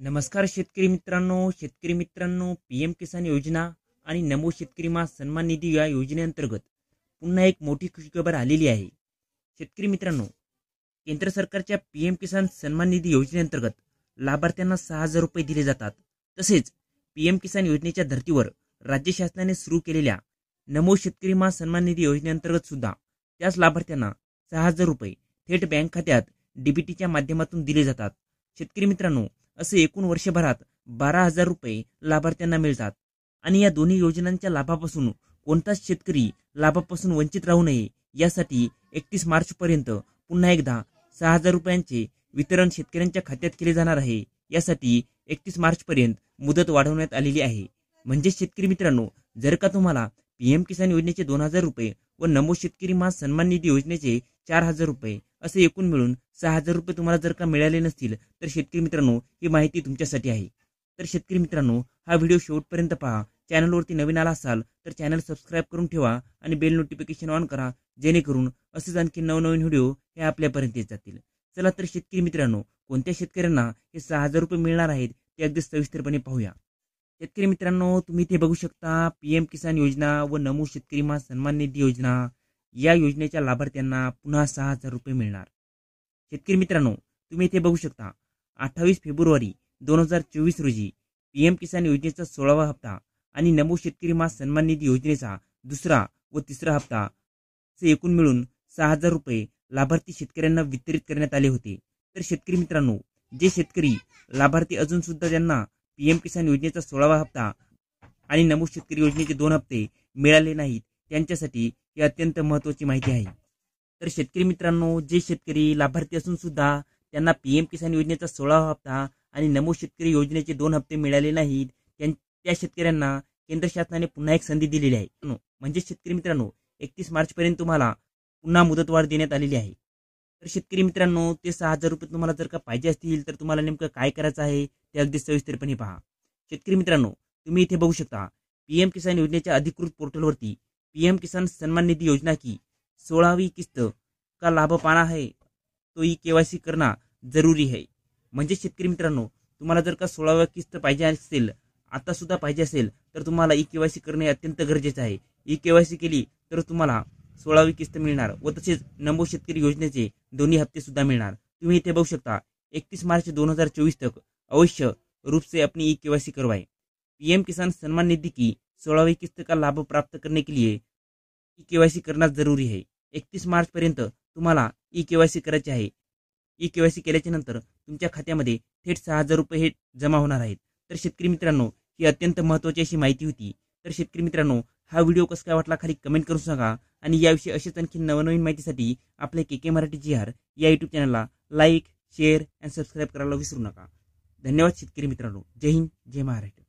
नमस्कार शेतकरी मित्रांनो, पीएम किसान योजना आणि नमो शेतकरी सन्मान निधी या योजनेअंतर्गत पुन्हा एक मोठी खुशखबर आलेली आहे। शेतकरी मित्रांनो, केंद्र सरकारच्या पीएम किसान सन्मान निधी योजनेअंतर्गत लाभार्थ्यांना 6,000 रुपये दिले जातात। तसेच पीएम किसान योजनेच्या धर्तीवर राज्य शासनाने सुरू केलेल्या नमो शेतकरी सन्मान निधी योजनेअंतर्गत सुद्धा त्याच लाभार्थ्यांना 6,000 रुपये थेट बँक खात्यात डीबीटीच्या माध्यमातून दिले जातात। शेतकरी मित्रांनो, असे एकूण वर्षभरात 12,000 रुपये लाभार्थ्यांना मिळतात आणि या दोन्ही योजनांच्या लाभापासून कोणताच शेतकरी लाभापासून वंचित राहू नये यासाठी 31 मार्च पर्यंत पुन्हा एकदा 6,000 रुपयांचे वितरण शेतकऱ्यांच्या खात्यात केले जाणार आहे। यासाठी 31 मार्च पर्यंत मुदत वाढवण्यात आलेली आहे। म्हणजे शेतकरी मित्रांनो, जर का तुम्हाला पीएम किसान योजनेचे 2,000 रुपये व नमो शेतकरी सन्मान निधी योजनेचे 4,000 रुपये असे एकूण मिळून 6,000 रुपये तुम्हाला जर का मिळाले नसतील तर शेतकरी मित्रांनो, ही माहिती तुमच्यासाठी आहे। तर शेतकरी मित्रांनो, हा व्हिडिओ शेवटपर्यंत पहा। चॅनलवरती नवीन आला असाल तर चॅनल सबस्क्राइब करून ठेवा आणि बेल नोटिफिकेशन ऑन करा, जेणेकरून असेच आणखी नवनवीन व्हिडिओ हे आपल्यापर्यंत येत जातील। चला तर शेतकरी मित्रांनो, कोणत्या शेतकऱ्यांना हे 6,000 रुपये मिळणार आहेत ते अगदी सविस्तरपणे पाहूया। शेतकरी मित्रांनो, तुम्ही इथे बघू शकता पीएम किसान योजना व नमो शेतकरी सन्मान निधी योजना या योजनेच्या लाभार्थ्यांना पुन्हा 6,000 रुपये मिळणार। शेतकरी मित्रांनो, तुम्ही इथे बघू शकता 28 फेब्रुवारी 2024 रोजी पीएम किसान योजनेचा 16वा हप्ता आणि नमो शेतकरी सन्मान निधी योजनेचा दुसरा व तिसरा हप्ता असे एकूण मिळून 6,000 रुपये लाभार्थी शेतकऱ्यांना वितरित करण्यात आले होते। तर शेतकरी मित्रांनो, जे शेतकरी लाभार्थी अजून सुद्धा ज्यांना पीएम किसान योजनेचा 16वा हप्ता आणि नमो शेतकरी योजनेचे 2 हप्ते मिळाले नाहीत त्यांच्यासाठी ही अत्यंत महत्त्वाची माहिती आहे। तर शेतकरी मित्रांनो, जे शेतकरी लाभार्थी असून सुद्धा त्यांना पीएम किसान योजनेचा 16वा हप्ता आणि नमो शेतकरी योजनेचे 2 हप्ते मिळाले नाहीत त्या शेतकऱ्यांना केंद्र शासनाने पुन्हा एक संधी दिलेली आहे। म्हणजे शेतकरी मित्रांनो, 31 मार्च पर्यंत तुम्हाला पुन्हा मुदतवाढ देण्यात आलेली आहे। तर शेतकरी मित्रांनो, ते 6,000 रुपये तुम्हाला जर का पाहिजे असतील तर तुम्हाला नेमकं काय करायचं आहे ते अगदी सविस्तरपणे पहा। शेतकरी मित्रांनो, तुम्ही इथे बघू शकता पीएम किसान योजनेच्या अधिकृत पोर्टलवरती पीएम किसान सन्मान निधि योजना की 16वीं किस्त का लाभ पाना है तो ई-केवायसी करना जरूरी है। म्हणजे शेतकरी मित्रांनो, तुम्हाला जर का 16वी किस्त पाहिजे असेल, आता सुद्धा पाहिजे असेल तर तुम्हाला ई-केवायसी करणे अत्यंत गरजेचे आहे। ई-केवायसी केली तर तुम्हाला 16वी किस्त मिळणार व तसेच नमो शेतकरी योजनेचे दोन्ही हप्ते सुद्धा मिळणार। तुम्ही इथे बघू शकता 31 मार्च 2024 तक अवश्य रूप से अपनी ई-केवायसी करवाएं। पीएम किसान सन्मान निधि की 16वीं किस्त का लाभ प्राप्त करने के लिए ई-केवायसी करना जरूरी है। 31 मार्च पर्यंत तुम्हाला ई-केवायसी करायचे आहे। ई-केवायसी केल्याच्या नंतर तुमच्या खात्यामध्ये थेट 6,000 रुपये हे जमा होणार आहेत। तर शेतकरी मित्रांनो, ही अत्यंत महत्त्वाची अशी माहिती होती। तर शेतकरी मित्रांनो, हा व्हिडिओ कसा काय वाटला खाली कमेंट करून सांगा आणि याविषयी असेच आणखी नवनवीन माहितीसाठी आपल्या के मराठी GR या यूट्यूब चॅनलला लाईक, शेअर आणि सबस्क्राईब करायला विसरू नका। धन्यवाद शेतकरी मित्रांनो। जय हिंद, जय महाराष्ट्र।